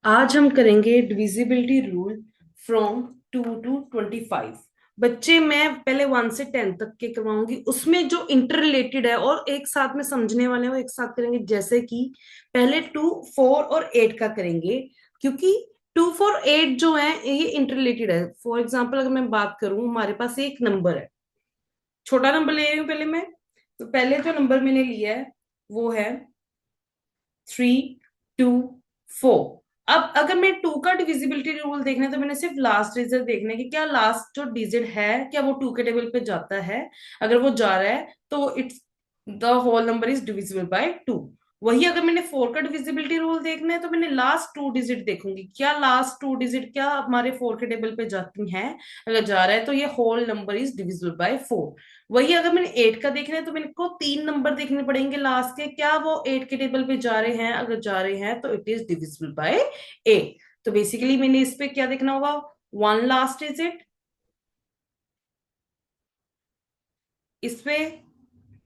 आज हम करेंगे डिविजिबिलिटी रूल फ्रॉम 2 to 25। बच्चे मैं पहले 1 से 10 तक के करवाऊंगी, उसमें जो इंटर रिलेटेड है और एक साथ में समझने वाले हैं वो एक साथ करेंगे। जैसे कि पहले 2, 4 और 8 का करेंगे, क्योंकि 2, 4, 8 जो है ये इंटर रिलेटेड है। फॉर एग्जाम्पल अगर मैं बात करूं, हमारे पास एक नंबर है, छोटा नंबर ले रही हूँ पहले मैं। तो पहले जो नंबर मैंने लिया है वो है 3, 2, 4। अब अगर मैं टू का डिविजिबिलिटी रूल देखना है तो मैंने सिर्फ लास्ट डिजिट देखना है कि क्या लास्ट जो डिजिट है क्या वो 2 के टेबल पे जाता है। अगर वो जा रहा है तो it's the whole number is divisible by 2। वही अगर मैंने 4 का डिविजिबिलिटी रूल देखना है तो मैंने लास्ट 2 डिजिट देखूंगी, क्या लास्ट 2 डिजिट क्या हमारे 4 के टेबल पे जाती हैं। अगर जा रहा है तो ये whole number is divisible by 4। वही अगर मैंने 8 का देखना है तो मेरे को 3 नंबर देखने पड़ेंगे लास्ट के, क्या वो 8 के टेबल पे जा रहे हैं। अगर जा रहे हैं तो इट इज डिविजिबल बाय 8। तो बेसिकली मैंने इस पे क्या देखना होगा, 1 लास्ट डिजिट, इस पे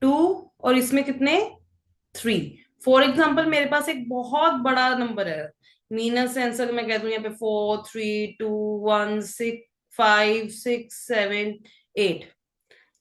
2, और इसमें कितने, 3। फॉर एग्जाम्पल मेरे पास एक बहुत बड़ा नंबर है, मीनस सेंस अगर मैं कह दूं यहाँ पे 4, 3, 2, 1, 6, 5, 6, 7, 8।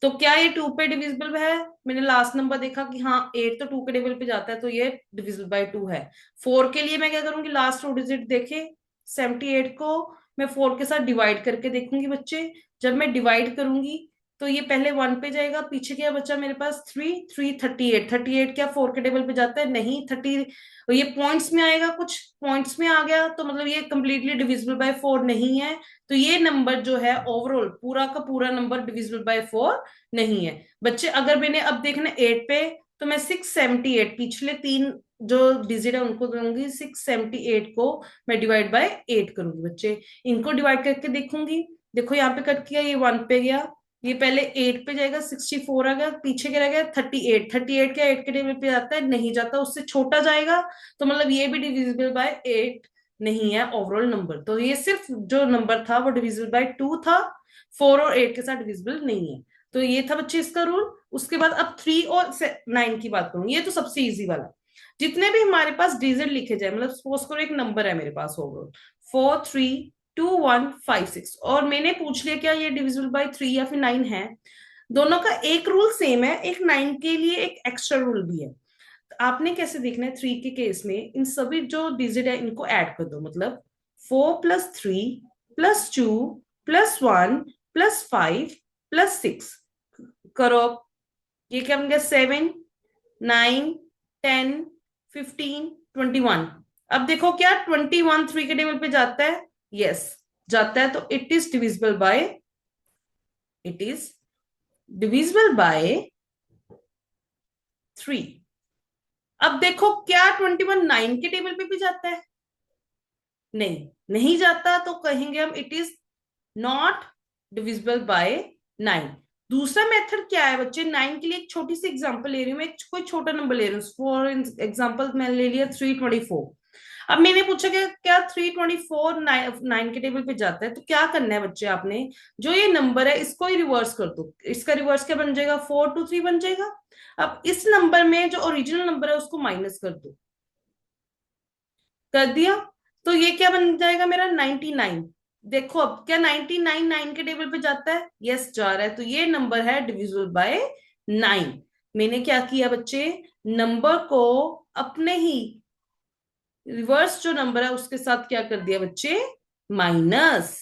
तो क्या ये 2 पे डिविजिबल है। मैंने लास्ट नंबर देखा कि हाँ 8 तो 2 के टेबल पे जाता है तो ये डिविजिबल बाय 2 है। 4 के लिए मैं क्या करूंगी, लास्ट 2 डिजिट देखे 78 को मैं 4 के साथ डिवाइड करके देखूंगी बच्चे। जब मैं डिवाइड करूंगी तो ये पहले 1 पे जाएगा, पीछे क्या बचा मेरे पास 3, 3, 38। 38 क्या 4 के टेबल पे जाता है, नहीं 30। ये पॉइंट्स में आएगा, कुछ पॉइंट्स में आ गया तो मतलब ये कंप्लीटली डिविजिबल बाय 4 नहीं है। तो ये नंबर जो है ओवरऑल पूरा का पूरा नंबर डिविजिबल बाय 4 नहीं है बच्चे। अगर मैंने अब देखना 8 पे तो मैं 678 पिछले 3 जो डिजिट है उनको दूंगी, 678 को मैं डिवाइड बाय 8 करूंगी बच्चे। इनको डिवाइड करके देखूंगी, देखो यहाँ पे कट किया, ये 1 पे गया, ये पहले 8 पे जाएगा, 64 आ गया, पीछे क्या रह गया 38। 38 क्या 8 के टेबल पे जाता है, नहीं जाता, उससे छोटा जाएगा। तो मतलब ये भी डिविजिबल बाय 8 नहीं है ओवरऑल नंबर। तो ये सिर्फ जो नंबर था वो डिविजिबल बाय 2 था, 4 और 8 के साथ डिविजिबल नहीं है। तो ये था बच्चे इसका रूल। उसके बाद अब 3 और 9 की बात करूंगी, ये तो सबसे इजी वाला। जितने भी हमारे पास डिजिट लिखे जाए, मतलब सपोज करो एक नंबर है मेरे पास ओवरऑल 4, 3, 2, 1, 5, 6, और मैंने पूछ लिया क्या ये डिविजिबल बाय 3 या फिर 9 है। दोनों का एक रूल सेम है, एक 9 के लिए एक एक्स्ट्रा रूल भी है। आपने कैसे देखना है, 3 के केस में इन सभी जो डिजिट है इनको ऐड कर दो, मतलब 4 + 3 + 1 + 5 + 6 करो। ये क्या बन गया, 7, 9, 10, 15, 21। अब देखो क्या 21 3 के टेबल पे जाता है, यस जाता है, तो इट इज डिविजिबल बाय 3। अब देखो क्या 21 9 के टेबल पे भी जाता है, नहीं नहीं जाता, तो कहेंगे हम it is not divisible by 9। दूसरा मेथड क्या है बच्चे, 9 के लिए एक छोटी सी एग्जांपल ले रही हूँ मैं, कोई छोटा नंबर ले रही हूँ। फॉर एग्जांपल मैंने ले लिया 324। अब मैंने पूछा कि क्या 324 9 के टेबल पे जाता है, तो क्या करना है बच्चे आपने, जो ये नंबर है इसको ही रिवर्स कर दो। इसका रिवर्स क्या बन जाएगा, 4 to 3 बन जाएगा। अब इस नंबर में जो ओरिजिनल नंबर है उसको माइनस कर दो, कर दिया, तो ये क्या बन जाएगा मेरा 99। देखो अब क्या 99 9 के टेबल पे जाता है, यस जा रहा है, तो ये नंबर है डिविजिबल बाय 9। मैंने क्या किया बच्चे, नंबर को अपने ही रिवर्स जो नंबर है उसके साथ क्या कर दिया बच्चे, माइनस।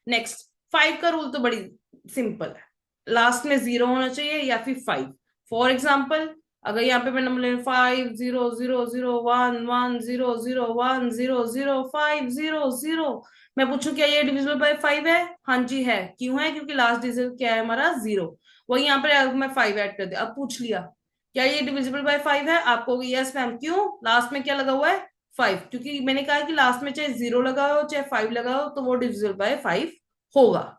नेक्स्ट 5 का रूल तो बड़ी सिंपल है, लास्ट में 0 होना चाहिए या फिर 5। फॉर एग्जाम्पल अगर यहाँ पे मैं नंबर ले 5 0 0 0 1 1 0 0 1 0 0 5 0 0, मैं पूछूं क्या ये डिविजिबल बाय 5 है, हाँ जी है। क्यों है, क्योंकि लास्ट डिजिट क्या है हमारा 0। वही यहाँ पर मैं 5 ऐड कर दिया। अब पूछ लिया क्या ये डिविजिबल बाय 5 है, आपको यस मैम, क्यों लास्ट में क्या लगा हुआ है 5, क्योंकि मैंने कहा कि लास्ट में चाहे 0 लगा हो चाहे 5 लगा हो तो वो डिविजिबल बाय 5 होगा।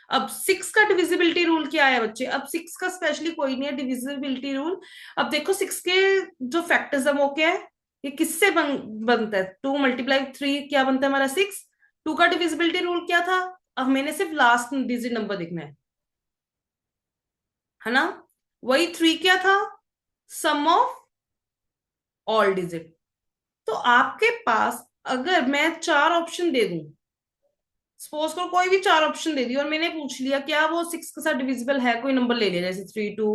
अब 6 का डिविजिबिलिटी रूल क्या है बच्चे, अब 6 का स्पेशली कोई नहीं है डिविजिबिलिटी रूल। अब देखो 6 के जो फैक्टर्स है वो क्या है, ये किससे बनता है, 2 × 3 क्या बनता है हमारा 6। 2 का डिविजिबिलिटी रूल क्या था, अब मैंने सिर्फ लास्ट डिजिट नंबर देखना है ना। वही 3 क्या था, सम ऑफ ऑल डिजिट। तो आपके पास अगर मैं चार ऑप्शन दे दूं, सपोज करो कोई भी चार ऑप्शन दे दी और मैंने पूछ लिया क्या वो सिक्स के साथ डिविजिबल है, कोई नंबर ले लिया जैसे 3 2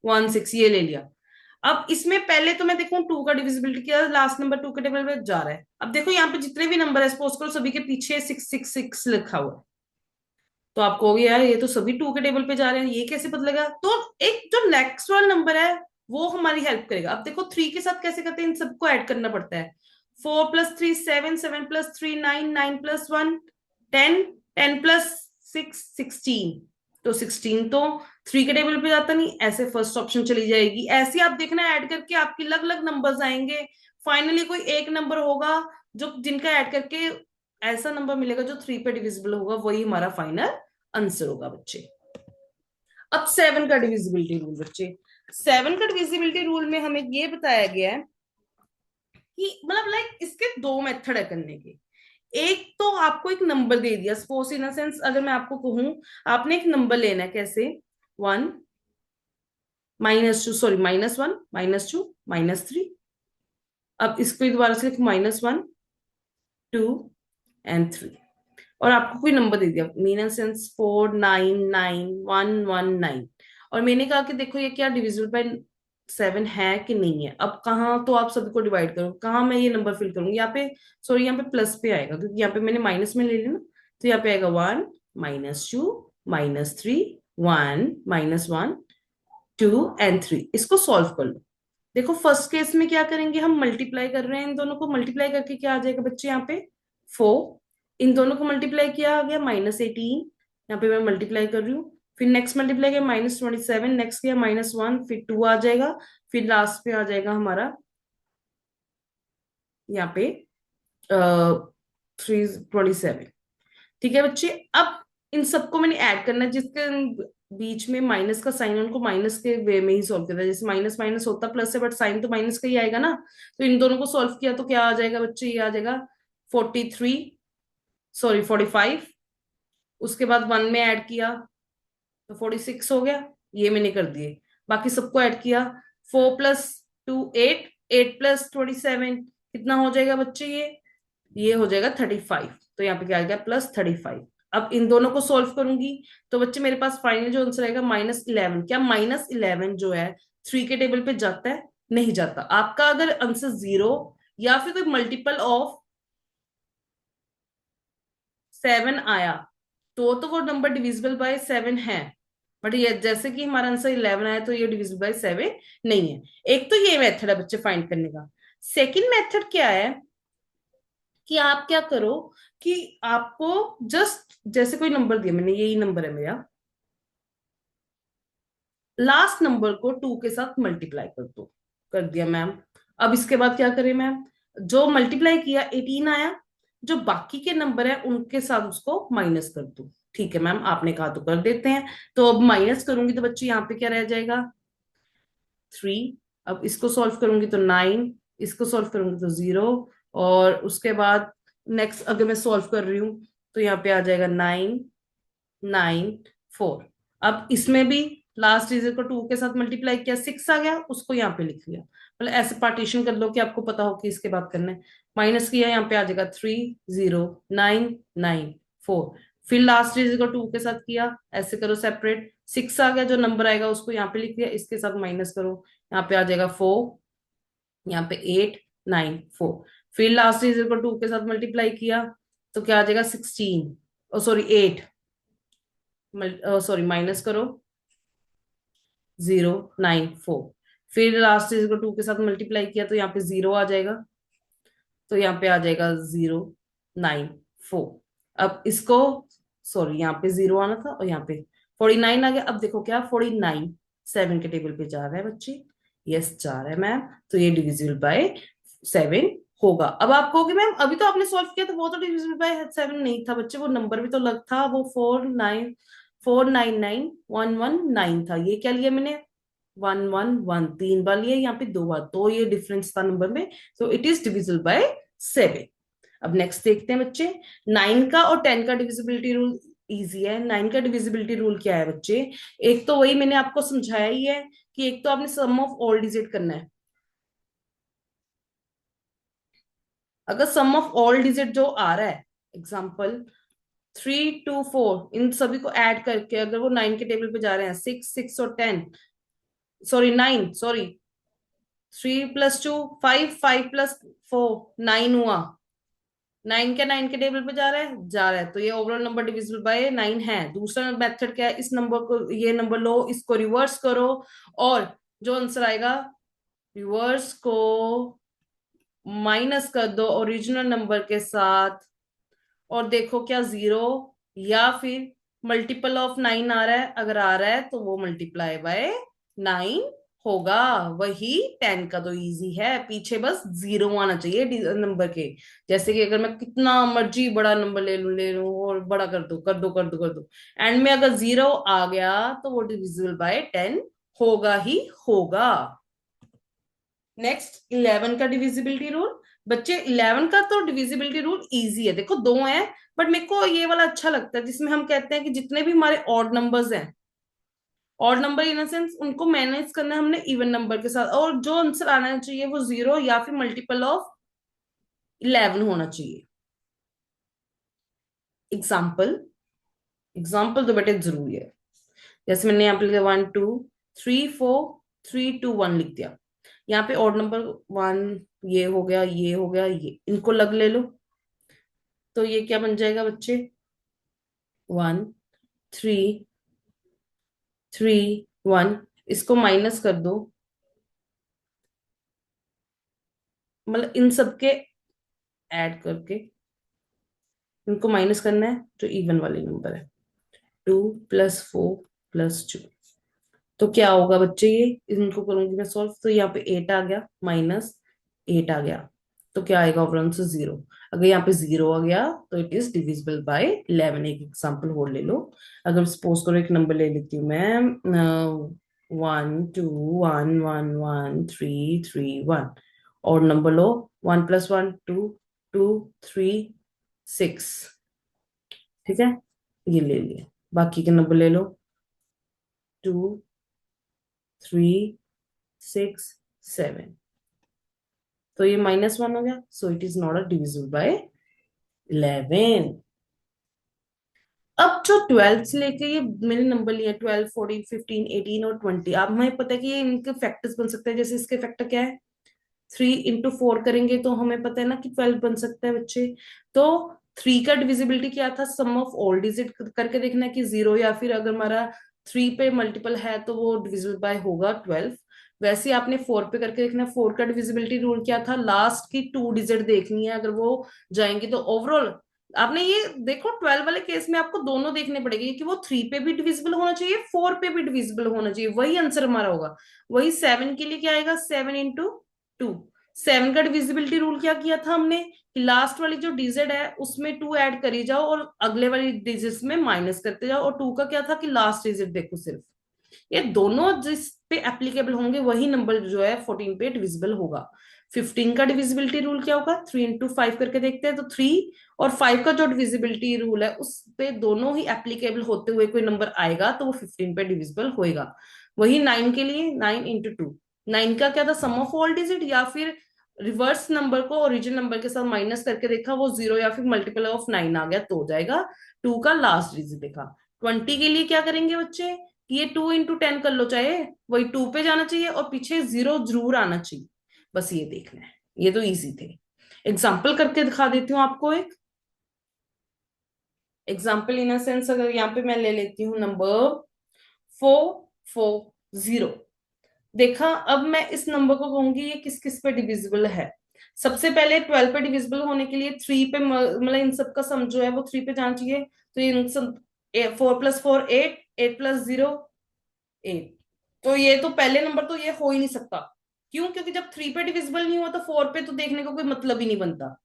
1 6 ये ले लिया। अब इसमें पहले तो मैं देखूं टू का डिविजिबिलिटी क्या, लास्ट नंबर टू के टेबल पे जा रहा है। अब देखो यहाँ पे जितने भी नंबर है सपोज करो सभी के पीछे 6 6 6 लिखा हुआ है, तो आप कहोगे यार ये तो सभी टू के टेबल पे जा रहे हैं, ये कैसे पता लगा? तो एक जो नेक्स्ट वाला नंबर है वो हमारी हेल्प करेगा। अब देखो थ्री के साथ कैसे करते हैं, इन सबको ऐड करना पड़ता है। 4 + 3 7, 7 + 3 9, 9 + 1 10, 10 + 6 16। तो 16 तो थ्री के टेबल पे जाता नहीं, ऐसे फर्स्ट ऑप्शन चली जाएगी। ऐसे आप देखना ऐड करके आपकी अलग अलग नंबर्स आएंगे, फाइनली कोई एक नंबर होगा जो जिनका ऐड करके ऐसा नंबर मिलेगा जो थ्री पे डिविजिबल होगा, वही हमारा फाइनल आंसर होगा बच्चे। अब सेवन का डिविजिबिलिटी रूल बच्चे, सेवन का डिविजिबिलिटी रूल में हमें ये बताया गया है कि मतलब लाइक इसके दो मेथड है करने के। एक तो आपको एक नंबर दे दिया, सपोज इन सेंस अगर मैं आपको कहूं आपने एक नंबर लेना है, कैसे 1 -2 सॉरी -1 -2 -3। अब इसको दोबारा से लिखो -1 2 एंड 3, और आपको कोई नंबर दे दिया मीन सेंस 4 9 9 1 1 9, और मैंने कहा कि देखो ये क्या डिविजिबल बाय 7 है कि नहीं है। अब कहाँ तो आप सभी को डिवाइड करो, कहाँ मैं ये नंबर फिल करूंगी, यहाँ पे सॉरी यहाँ पे प्लस पे आएगा क्योंकि यहाँ पे मैंने माइनस में ले लिया ना। तो यहाँ पे आएगा 1 -2 -3 1 -1 2 एंड 3। इसको सॉल्व कर लो। देखो फर्स्ट केस में क्या करेंगे, हम मल्टीप्लाई कर रहे हैं, इन दोनों को मल्टीप्लाई करके क्या आ जाएगा बच्चे यहाँ पे 4। इन दोनों को मल्टीप्लाई किया आ गया -18, यहाँ पे मैं मल्टीप्लाई कर रही हूँ। फिर नेक्स्ट मल्टीप्लाई किया -27, नेक्स्ट किया -1, फिर 2 आ जाएगा, फिर लास्ट पे आ जाएगा हमारा यहाँ पे 327। ठीक है बच्चे, अब इन सबको मैंने ऐड करना है, जिसके बीच में माइनस का साइन है उनको माइनस के वे में ही सॉल्व करना है। जैसे माइनस माइनस होता प्लस है बट साइन तो माइनस का ही आएगा ना। तो इन दोनों को सॉल्व किया तो क्या आ जाएगा बच्चे, ये आ जाएगा 43 सॉरी 45। उसके बाद वन में ऐड किया तो 46 हो गया, ये मैंने कर दिए। बाकी सबको ऐड किया, 4 + 2 8, 8 + 27 कितना हो जाएगा बच्चे, ये हो जाएगा 35। तो यहाँ पे क्या आ गया +35। अब इन दोनों को सॉल्व करूंगी तो बच्चे मेरे पास फाइनल जो आंसर आएगा -11। क्या -11 जो है थ्री के टेबल पे जाता है? नहीं जाता। आपका अगर आंसर 0 या फिर कोई मल्टीपल ऑफ 7 आया तो वो नंबर डिविजिबल बाय 7 है। बट ये जैसे कि हमारा आंसर 11 आया तो ये डिविजिबल बाय 7 नहीं है। एक तो ये मेथड है बच्चे फाइंड करने का। सेकंड मेथड क्या है कि आप क्या करो कि आपको जस्ट जैसे कोई नंबर दिया मैंने, यही नंबर है मेरा, लास्ट नंबर को 2 के साथ मल्टीप्लाई कर दो, कर दिया मैम। अब इसके बाद क्या करें मैम, जो मल्टीप्लाई किया 18 आया, जो बाकी के नंबर है उनके साथ उसको माइनस कर दो। ठीक है मैम, आपने कहा तो कर देते हैं। तो अब माइनस करूंगी तो बच्चे यहाँ पे क्या रह जाएगा 3। अब इसको सॉल्व करूंगी तो 9, इसको सॉल्व करूंगी तो 0, और उसके बाद नेक्स्ट अगर मैं सॉल्व कर रही हूँ तो यहाँ पे आ जाएगा 9 9 4। अब इसमें भी लास्ट डिजिट को 2 के साथ मल्टीप्लाई किया 6 आ गया, उसको यहाँ पे लिख लिया। मतलब ऐसे पार्टीशन कर लो कि आपको पता हो कि इसके बाद करना है। माइनस किया यहाँ पे आ जाएगा 3 0 9 9 4। फिर लास्ट डिजिट को 2 के साथ किया, ऐसे करो सेपरेट, 6 आ गया, जो नंबर आएगा उसको यहाँ पे लिख दिया, इसके साथ माइनस करो, यहाँ पे आ जाएगा 4, यहाँ पे 8 9 4। फिर लास्ट डिजिट को 2 के साथ मल्टीप्लाई किया तो क्या आ जाएगा 16, ओ सॉरी 8, सॉरी माइनस करो 0 9 4। फिर लास्ट डिजिट को 2 के साथ मल्टीप्लाई किया तो यहाँ पे 0 आ जाएगा, तो यहाँ पे आ जाएगा 0 9 4। अब इसको सॉरी यहाँ पे 0 आना था और यहाँ पे 49 आ गया। अब देखो क्या 49 7 के टेबल पे जा रहा है बच्चे, यस जा रहा है मैम, तो ये डिविजिबल बाय 7 होगा। अब आप कहोगे मैम अभी तो आपने सॉल्व किया तो वो तो डिविजिबल बाय 7 नहीं था बच्चे, वो नंबर भी तो अलग था, वो 4 9 4 9 9 1 1 9 था। ये क्या लिया मैंने 1 1 1 3 बार लिया, यहाँ पे 2 बार, तो ये डिफरेंस था नंबर में, तो इट इज डिविजिबल बाय 7। अब नेक्स्ट देखते हैं बच्चे, 9 का और 10 का डिविजिबिलिटी रूल इजी है। 9 का डिविजिबिलिटी रूल क्या है बच्चे, एक तो वही मैंने आपको समझाया ही है कि एक तो आपने सम ऑफ ऑल डिजिट करना है, अगर सम ऑफ ऑल डिजिट जो आ रहा है, एग्जाम्पल 3 2 4, इन सभी को ऐड करके अगर वो 9 के टेबल पे जा रहे हैं, 6 6 और 10, सॉरी 9, सॉरी 3 + 2 5, 5 + 4 9 हुआ। 9 क्या 9 के टेबल पे जा रहा है, जा रहा है, तो ये ओवरऑल नंबर डिविजिबल बाय 9 है। दूसरा मेथड क्या है, इस नंबर को, ये नंबर लो, इसको रिवर्स करो, और जो आंसर आएगा रिवर्स को माइनस कर दो ओरिजिनल नंबर के साथ, और देखो क्या जीरो या फिर मल्टीपल ऑफ 9 आ रहा है। अगर आ रहा है तो वो मल्टीप्लाई बाय 9 होगा। वही 10 का तो इजी है, पीछे बस जीरो आना चाहिए नंबर के। जैसे कि अगर मैं कितना मर्जी बड़ा नंबर ले लूं और बड़ा कर दो, एंड में अगर जीरो आ गया तो वो डिविजिबल बाय 10 होगा ही होगा। नेक्स्ट 11 का डिविजिबिलिटी रूल। बच्चे 11 का तो डिविजिबिलिटी रूल इजी है, देखो दो हैं, बट मेरे को ये वाला अच्छा लगता है जिसमें हम कहते हैं कि जितने भी हमारे ऑड नंबर्स हैं, ऑड नंबर इन सेंस उनको मैनेज करना है हमने इवन नंबर के साथ, और जो आंसर आना चाहिए वो जीरो या फिर मल्टीपल ऑफ 11 होना चाहिए। एग्जाम्पल, एग्जाम्पल तो बेटे जरूरी है। जैसे मैंने यहाँ पे लिखा 1 2 3 4 3 2 1 लिख दिया। यहाँ पे ऑड नंबर 1, ये हो गया, ये हो गया, ये इनको लग ले लो, तो ये क्या बन जाएगा बच्चे, 1 3 3 1। इसको माइनस कर दो, मतलब इन सबके ऐड करके इनको माइनस करना है जो इवन वाले नंबर है। 2 + 4 + 2, तो क्या होगा बच्चे, ये इनको करूंगी मैं सॉल्व, तो यहाँ पे 8 आ गया, -8 आ गया, तो क्या आएगा ओवरऑल से जीरो। अगर यहाँ पे जीरो आ गया तो इट इज डिविजिबल बाय 11। एक एग्जाम्पल और ले लो। अगर सपोज करो एक नंबर ले लेती हूँ मैं, 1 2 1 1 1 3 3 1, और नंबर लो, 1 + 1 2 2 3 6, ठीक है, ये ले लिए। बाकी के नंबर ले लो, 2 3 6 7, तो ये -1 हो गया, so it is not a divisible by 11। अब जो 12 से लेके ये मैंने नंबर लिए 12 14 15 18 और 20, अब हमें पता है कि ये इनके फैक्टर्स बन सकते हैं। जैसे इसके फैक्टर क्या है, 3 × 4 करेंगे तो हमें पता है ना कि 12 बन सकता है बच्चे। तो 3 का डिविजिबिलिटी क्या था, सम ऑफ ऑल डिजिट करके देखना है कि जीरो, या फिर अगर हमारा 3 पे मल्टीपल है तो वो डिविजिबल बाय होगा 12। वैसे ही आपने 4 पे करके देखना है। 4 का डिविजिबिलिटी रूल क्या था, लास्ट की 2 डिजिट देखनी है, अगर वो जाएंगी तो ओवरऑल आपने ये देखो 12 वाले केस में आपको दोनों देखने पड़ेगी कि वो 3 पे भी डिविजिबल होना चाहिए, 4 पे भी डिविजिबल होना चाहिए, वही आंसर हमारा होगा। वही 7 के लिए क्या आएगा, 7 × 2। 7 का डिविजिबिलिटी रूल क्या किया था हमने, कि लास्ट वाली जो डिजिट है उसमें 2 ऐड करी जाओ और अगले वाली डिजिट्स में माइनस करते जाओ। और 2 का क्या था कि लास्ट डिजिट देखो सिर्फ। ये दोनों जिस पे एप्लीकेबल होंगे वही नंबर जो है 14 पे डिविजिबल होगा। 15 का डिविजिबिलिटी रूल क्या होगा, 3 × 5 करके देखते हैं, तो 3 और 5 का जो डिविजिबिलिटी रूल है उस पे दोनों ही एप्लीकेबल होते हुए कोई नंबर आएगा तो वो 15 पे डिविजिबल होएगा। वही 9 के लिए, 9 × 2, 9 का क्या था, सम ऑफ ऑल डिजिट, या फिर रिवर्स नंबर को ओरिजिनल नंबर के साथ माइनस करके देखा, वो जीरो या फिर मल्टीपल ऑफ 9 आ गया तो हो जाएगा। 2 का लास्ट डिजिट देखा। 20 के लिए क्या करेंगे बच्चे, ये 2 × 10 कर लो, चाहे वही 2 पे जाना चाहिए और पीछे जीरो जरूर आना चाहिए, बस ये देखना है। ये तो इजी थे। एग्जाम्पल करके दिखा देती हूँ आपको एक एग्जाम्पल इन सेंस। अगर यहाँ पे मैं ले लेती हूँ नंबर 4 4 0, देखा, अब मैं इस नंबर को कहूंगी ये किस किस पे डिविजिबल है। सबसे पहले 12 पे डिविजिबल होने के लिए 3 पे, मतलब इन सब का सम जो है वो 3 पे जाना चाहिए। तो इन सब 4 + 4 8, 8 + 0 8, तो ये तो पहले नंबर तो ये हो ही नहीं सकता। क्यों, क्योंकि जब 3 पे डिविजिबल नहीं हुआ तो 4 पे तो देखने का कोई मतलब ही नहीं बनता।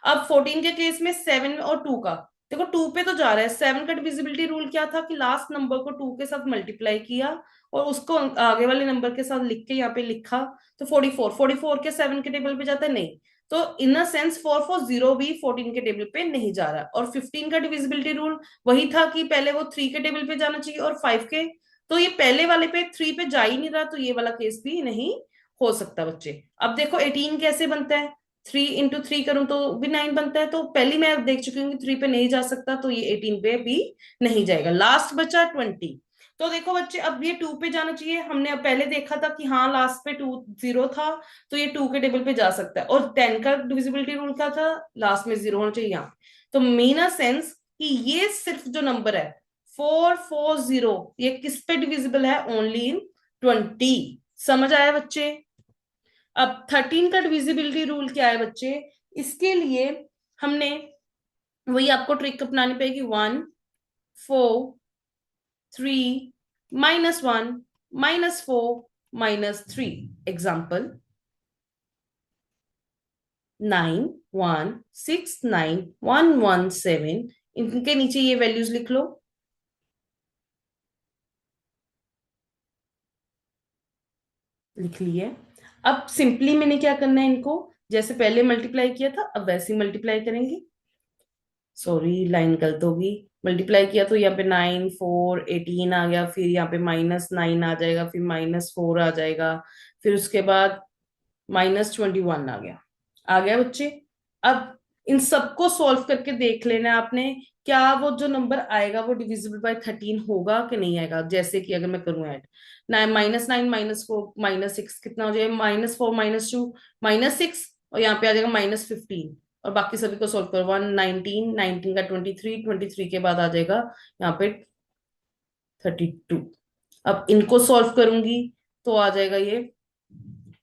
अब 14 के केस में 7 और 2 का, देखो 2 पे तो जा रहा है। 7 का डिविजिबिलिटी रूल क्या था कि लास्ट नंबर को 2 के साथ मल्टीप्लाई किया और उसको आगे वाले नंबर के साथ लिख के यहाँ पे लिखा, तो 44 के 7 के टेबल पे जाता है, नहीं। तो इन अ सेंस 4 4 0 भी 14 के टेबल पे नहीं जा रहा। और 15 का डिविजिबिलिटी रूल वही था कि पहले वो 3 के टेबल पे जाना चाहिए और 5 के, तो ये पहले वाले पे 3 पे जा ही नहीं रहा, तो ये वाला केस भी नहीं हो सकता बच्चे। अब देखो 18 कैसे बनता है, 3 into 3 करूं तो भी 9 बनता है, तो पहली मैं देख चुकी हूँ कि 3 पे नहीं जा सकता, तो ये 18 पे भी नहीं जाएगा। लास्ट बचा 20। तो देखो बच्चे, अब ये 2 पे जाना चाहिए। हमने अब पहले देखा था कि हाँ लास्ट पे 2 0 था, तो ये 2 के टेबल पे जा सकता है। और 10 का डिविजिबिलिटी रूल क्या था, लास्ट में 0 होना चाहिए यहाँ। तो मीन सेंस कि ये सिर्फ जो नंबर है 440, ये किस पे डिविजिबल है, ओनली इन 20। समझ आया बच्चे? अब 13 का डिविजिबिलिटी रूल क्या है बच्चे, इसके लिए हमने वही आपको ट्रिक अपनानी पड़ेगी। 1 4 3 -1 -4 -3। एग्जाम्पल 9 1 6 9 1 1 7, इनके नीचे ये वैल्यूज लिख लो। लिख लिए। अब सिंपली मैंने क्या करना है, इनको जैसे पहले मल्टीप्लाई किया था अब वैसे ही मल्टीप्लाई करेंगे। सॉरी लाइन गलत होगी। मल्टीप्लाई किया तो यहाँ पे 9 4 18 आ गया, फिर यहाँ पे -9 आ जाएगा, फिर -4 आ जाएगा, फिर उसके बाद -21 आ गया बच्चे। अब इन सबको सॉल्व करके देख लेना है आपने, क्या वो जो नंबर आएगा वो डिविजिबल बाय 13 होगा कि नहीं आएगा। जैसे कि अगर मैं करूँ ऐड, -9 -4 -6 कितना हो जाएगा, -4 -2 -6, और यहाँ पे आ जाएगा -15। और बाकी सभी को सॉल्व करो, 1 19 19 का 23 23 के बाद आ जाएगा यहाँ पे 32। अब इनको सॉल्व करूंगी तो आ जाएगा ये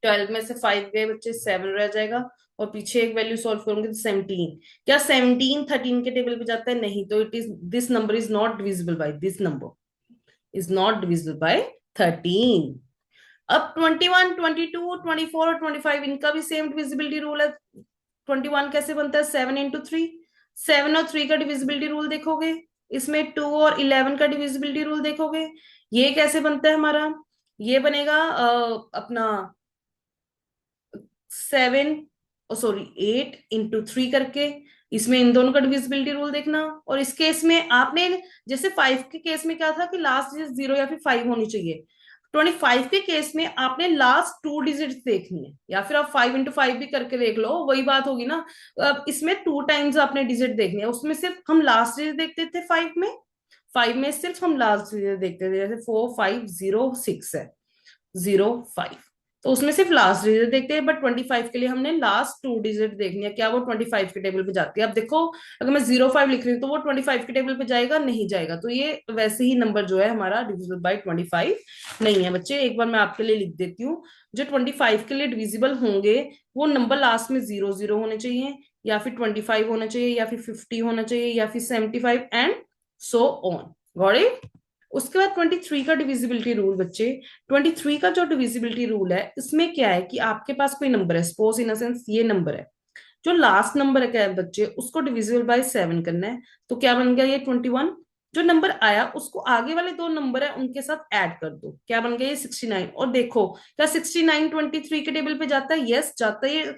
12 में से 5 गए बच्चे, 7 रह जाएगा। और पीछे एक वैल्यू सॉल्व करूंगी तो 17। क्या 17 13 के टेबल पे जाता है, नहीं। तो it is, this number is not divisible by, this number is not divisible by 13। अब 21 22 24 और 25 इनका भी सेम डिविजिबिलिटी रूल है। 21 कैसे बनता है, 7 into 3। 7 और 3 का डिविजिबिलिटी रूल देखोगे, इसमें 2 और 11 का डिविजिबिलिटी रूल देखोगे। ये कैसे बनता है हमारा, ये बनेगा अपना 7, सॉरी 8 into 3 करके। इसमें इन दोनों का डिविजिबिलिटी रूल देखना। और इस केस में आपने, जैसे 5 के केस में क्या था कि लास्ट डिजिट 0 या फिर 5 होनी चाहिए, 25 के केस में आपने लास्ट 2 डिजिट देखनी है, या फिर आप 5 into 5 भी करके देख लो, वही बात होगी ना। अब इसमें 2 टाइम्स आपने डिजिट देखनी है, उसमें सिर्फ हम लास्ट डिजिट देखते थे 5 में। 5 में सिर्फ हम लास्ट डिजिट देखते थे, जैसे 4 5 0 6 है, 0 5, तो उसमें सिर्फ लास्ट डिजिट देखते हैं। बट 25 के लिए हमने लास्ट 2 डिजिट देखनी है, क्या वो 25 के टेबल पे जाती है। अब देखो, अगर मैं 0 5 लिख रही हूँ तो वो 25 के टेबल पे जाएगा, नहीं जाएगा। तो ये वैसे ही नंबर जो है हमारा डिविजिबल बाय 25 नहीं है बच्चे। एक बार मैं आपके लिए लिख देती हूँ, जो 25 के लिए डिविजिबल होंगे वो नंबर लास्ट में 0 0 होने चाहिए, या फिर 25 होना चाहिए, या फिर 50 होना चाहिए, या फिर 75 and so on. Got it? उसके बाद 23 का डिविजिबिलिटी रूल बच्चे। 23 का जो डिविजिबिलिटी रूल है, इसमें क्या है कि आपके पास कोई नंबर है, सपोज इन सेंस ये नंबर है, जो लास्ट नंबर है क्या है बच्चे, उसको डिविजिबल बाय 7 करना है। तो क्या बन गया ये 21। जो नंबर आया उसको आगे वाले 2 नंबर है उनके साथ ऐड कर दो, क्या बन गया ये 69। और देखो, क्या 69 23 के टेबल पे जाता है, यस जाता है। ये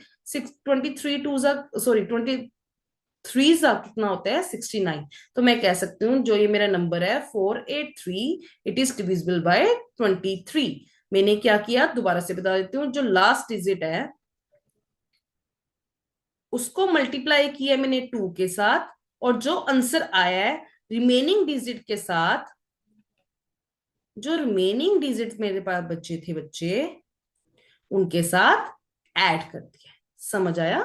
23 टू सॉरी 3 कितना होता है, 69। तो मैं कह सकती हूँ जो ये मेरा नंबर है 483, इट इज डिविजिबल बाय 23। मैंने क्या किया, दोबारा से बता देती हूँ, जो लास्ट डिजिट है उसको मल्टीप्लाई किया मैंने 2 के साथ, और जो आंसर आया है रिमेनिंग डिजिट के साथ, जो रिमेनिंग डिजिट मेरे पास बच्चे थे बच्चे, उनके साथ ऐड कर दिया। समझ आया?